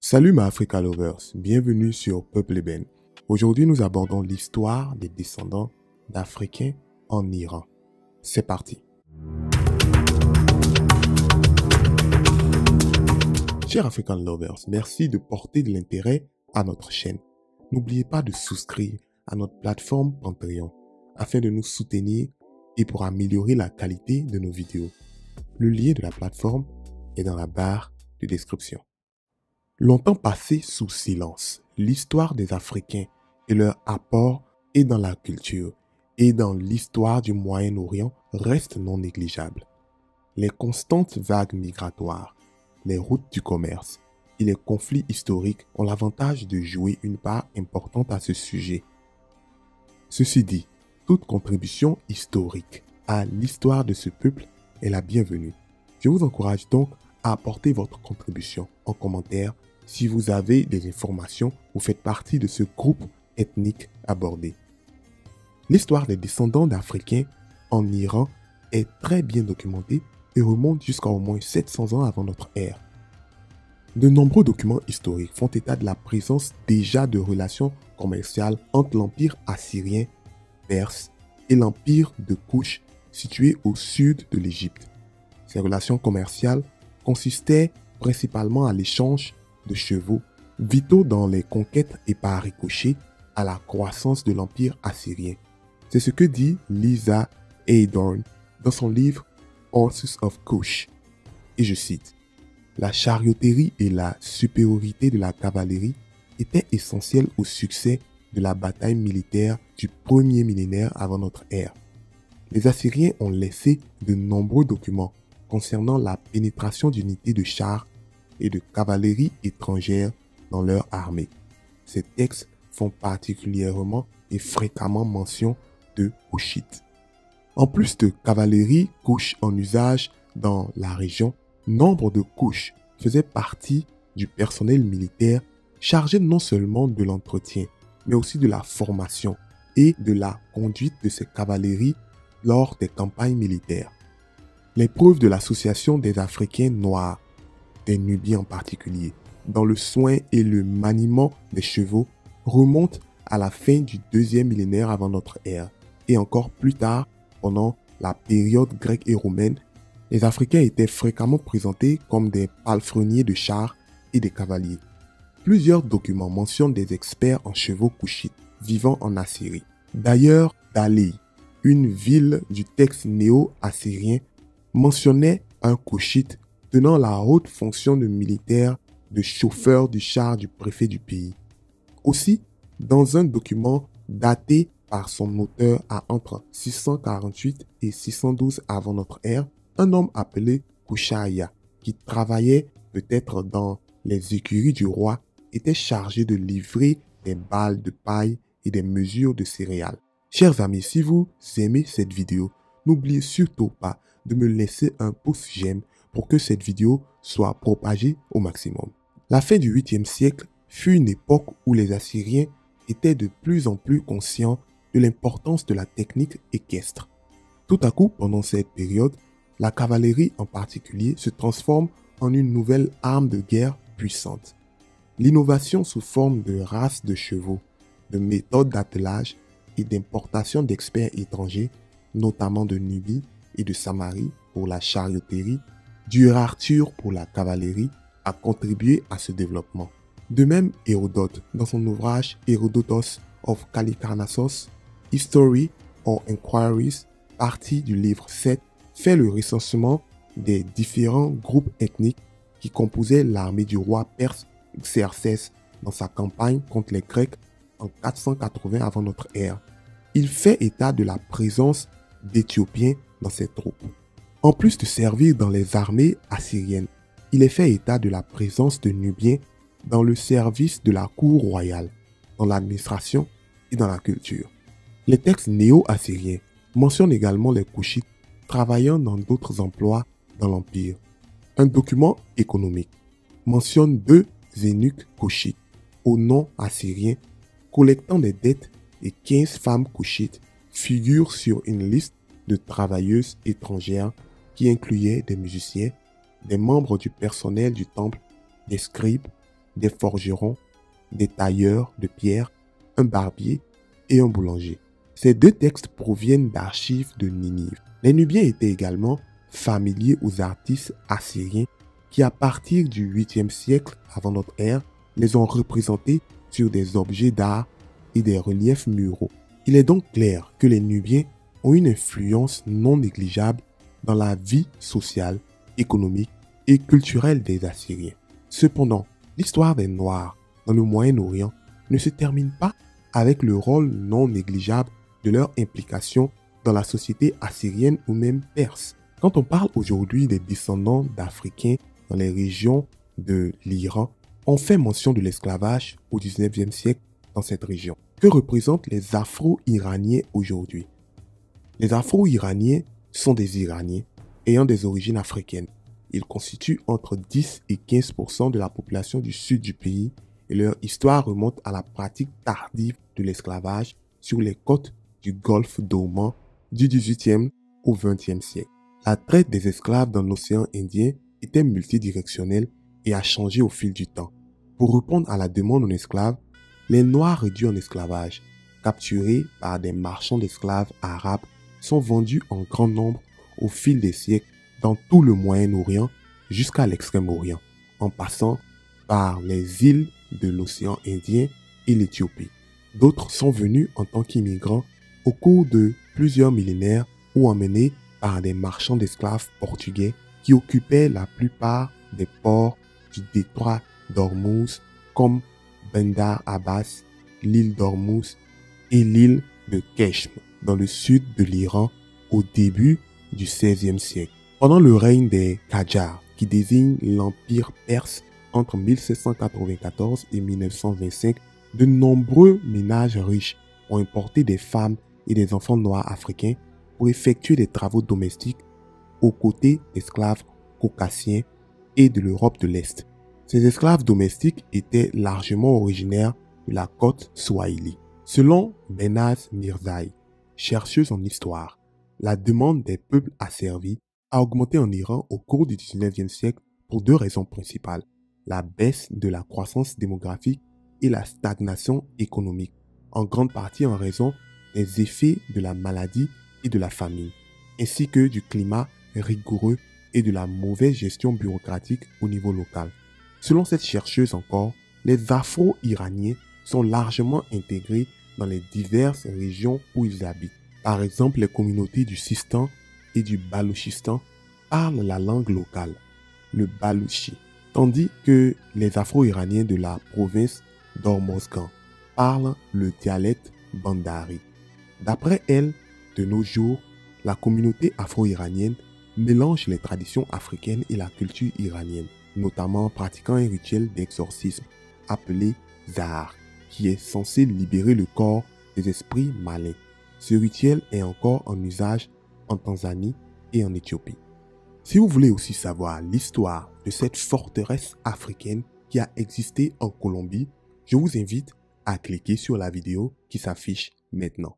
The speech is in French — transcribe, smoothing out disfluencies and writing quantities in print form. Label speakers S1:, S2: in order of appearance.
S1: Salut ma Africa Lovers, bienvenue sur Peuple Eben. Aujourd'hui nous abordons l'histoire des descendants d'Africains en Iran. C'est parti. Chers African Lovers, merci de porter de l'intérêt à notre chaîne. N'oubliez pas de souscrire à notre plateforme Patreon afin de nous soutenir et pour améliorer la qualité de nos vidéos. Le lien de la plateforme est dans la barre de description. Longtemps passé sous silence, l'histoire des Africains et leur apport et dans la culture et dans l'histoire du Moyen-Orient reste non négligeable. Les constantes vagues migratoires, les routes du commerce et les conflits historiques ont l'avantage de jouer une part importante à ce sujet. Ceci dit, toute contribution historique à l'histoire de ce peuple est la bienvenue. Je vous encourage donc à apporter votre contribution en commentaire si vous avez des informations ou faites partie de ce groupe ethnique abordé. L'histoire des descendants d'Africains en Iran est très bien documentée et remonte jusqu'à au moins 700 ans avant notre ère. De nombreux documents historiques font état de la présence déjà de relations commerciales entre l'empire assyrien, perse et l'empire de Kouch situé au sud de l'Égypte. Ces relations commerciales consistaient principalement à l'échange de chevaux, vitaux dans les conquêtes et par ricochet à la croissance de l'empire assyrien. C'est ce que dit Lisa Aydorn dans son livre Horses of Kush. Et je cite, « La chariotterie et la supériorité de la cavalerie étaient essentielles au succès de la bataille militaire du premier millénaire avant notre ère. Les Assyriens ont laissé de nombreux documents concernant la pénétration d'unités de chars et de cavalerie étrangère dans leur armée. Ces textes font particulièrement et fréquemment mention de Kouchites. En plus de cavalerie Kouch en usage dans la région, nombre de Kouch faisaient partie du personnel militaire chargé non seulement de l'entretien, mais aussi de la formation et de la conduite de ces cavaleries lors des campagnes militaires. Les preuves de l'association des Africains noirs, des Nubiens en particulier, dans le soin et le maniement des chevaux remontent à la fin du deuxième millénaire avant notre ère et encore plus tard, pendant la période grecque et romaine, les Africains étaient fréquemment présentés comme des palefreniers de chars et des cavaliers. Plusieurs documents mentionnent des experts en chevaux kouchites vivant en Assyrie. D'ailleurs, Dalei, une ville du texte néo-assyrien, mentionnait un kouchite tenant la haute fonction de militaire de chauffeur du char du préfet du pays. Aussi, dans un document daté par son auteur à entre 648 et 612 avant notre ère, un homme appelé Kushaya, qui travaillait peut-être dans les écuries du roi, était chargé de livrer des balles de paille et des mesures de céréales. Chers amis, si vous aimez cette vidéo, n'oubliez surtout pas de me laisser un pouce j'aime pour que cette vidéo soit propagée au maximum. La fin du 8e siècle fut une époque où les Assyriens étaient de plus en plus conscients de l'importance de la technique équestre. Tout à coup, pendant cette période, la cavalerie en particulier se transforme en une nouvelle arme de guerre puissante. L'innovation sous forme de races de chevaux, de méthodes d'attelage et d'importation d'experts étrangers, notamment de Nubie et de Samarie pour la chariotterie, d'Urartu pour la cavalerie, a contribué à ce développement. De même, Hérodote, dans son ouvrage Herodotus of Halicarnassos, History or Inquiries, partie du livre 7, fait le recensement des différents groupes ethniques qui composaient l'armée du roi perse Xerxès dans sa campagne contre les Grecs en 480 avant notre ère. Il fait état de la présence d'Éthiopiens dans ses troupes. En plus de servir dans les armées assyriennes, il est fait état de la présence de Nubiens dans le service de la cour royale, dans l'administration et dans la culture. Les textes néo-assyriens mentionnent également les Kouchites travaillant dans d'autres emplois dans l'Empire. Un document économique mentionne 2 eunuques Kouchites au nom assyrien collectant des dettes et 15 femmes Kouchites figurent sur une liste de travailleuses étrangères qui incluait des musiciens, des membres du personnel du temple, des scribes, des forgerons, des tailleurs de pierre, un barbier et un boulanger. Ces deux textes proviennent d'archives de Ninive. Les Nubiens étaient également familiers aux artistes assyriens qui, à partir du 8e siècle avant notre ère, les ont représentés sur des objets d'art et des reliefs muraux. Il est donc clair que les Nubiens ont une influence non négligeable dans la vie sociale, économique et culturelle des Assyriens. Cependant, l'histoire des Noirs dans le Moyen-Orient ne se termine pas avec le rôle non négligeable de leur implication dans la société assyrienne ou même perse. Quand on parle aujourd'hui des descendants d'Africains dans les régions de l'Iran, on fait mention de l'esclavage au 19e siècle dans cette région. Que représentent les Afro-Iraniens aujourd'hui? Les Afro-Iraniens sont des Iraniens ayant des origines africaines. Ils constituent entre 10 et 15% de la population du sud du pays et leur histoire remonte à la pratique tardive de l'esclavage sur les côtes du golfe d'Oman du 18e au 20e siècle. La traite des esclaves dans l'océan Indien était multidirectionnelle et a changé au fil du temps. Pour répondre à la demande en esclaves, les Noirs réduits en esclavage, capturés par des marchands d'esclaves arabes, sont vendus en grand nombre au fil des siècles dans tout le Moyen-Orient jusqu'à l'Extrême-Orient, en passant par les îles de l'océan Indien et l'Éthiopie. D'autres sont venus en tant qu'immigrants au cours de plusieurs millénaires ou emmenés par des marchands d'esclaves portugais qui occupaient la plupart des ports du détroit d'Ormuz comme Bandar Abbas, l'île d'Ormuz et l'île de Keshm dans le sud de l'Iran au début du XVIe siècle. Pendant le règne des Qajars, qui désigne l'empire perse entre 1794 et 1925, de nombreux ménages riches ont importé des femmes et des enfants noirs africains pour effectuer des travaux domestiques aux côtés d'esclaves caucasiens et de l'Europe de l'Est. Ces esclaves domestiques étaient largement originaires de la côte Swahili. Selon Behnaz Mirzaï, chercheuse en histoire, la demande des peuples asservis a augmenté en Iran au cours du 19e siècle pour deux raisons principales: la baisse de la croissance démographique et la stagnation économique, en grande partie en raison des effets de la maladie et de la famine, ainsi que du climat rigoureux et de la mauvaise gestion bureaucratique au niveau local. Selon cette chercheuse encore, les Afro-Iraniens sont largement intégrés dans les diverses régions où ils habitent. Par exemple, les communautés du Sistan et du Balochistan parlent la langue locale, le balouchi, tandis que les Afro-Iraniens de la province d'Hormozgan parlent le dialecte bandari. D'après elle, de nos jours, la communauté afro-iranienne mélange les traditions africaines et la culture iranienne, notamment en pratiquant un rituel d'exorcisme appelé Zahar, qui est censé libérer le corps des esprits malins. Ce rituel est encore en usage en Tanzanie et en Éthiopie. Si vous voulez aussi savoir l'histoire de cette forteresse africaine qui a existé en Colombie, je vous invite à cliquer sur la vidéo qui s'affiche maintenant.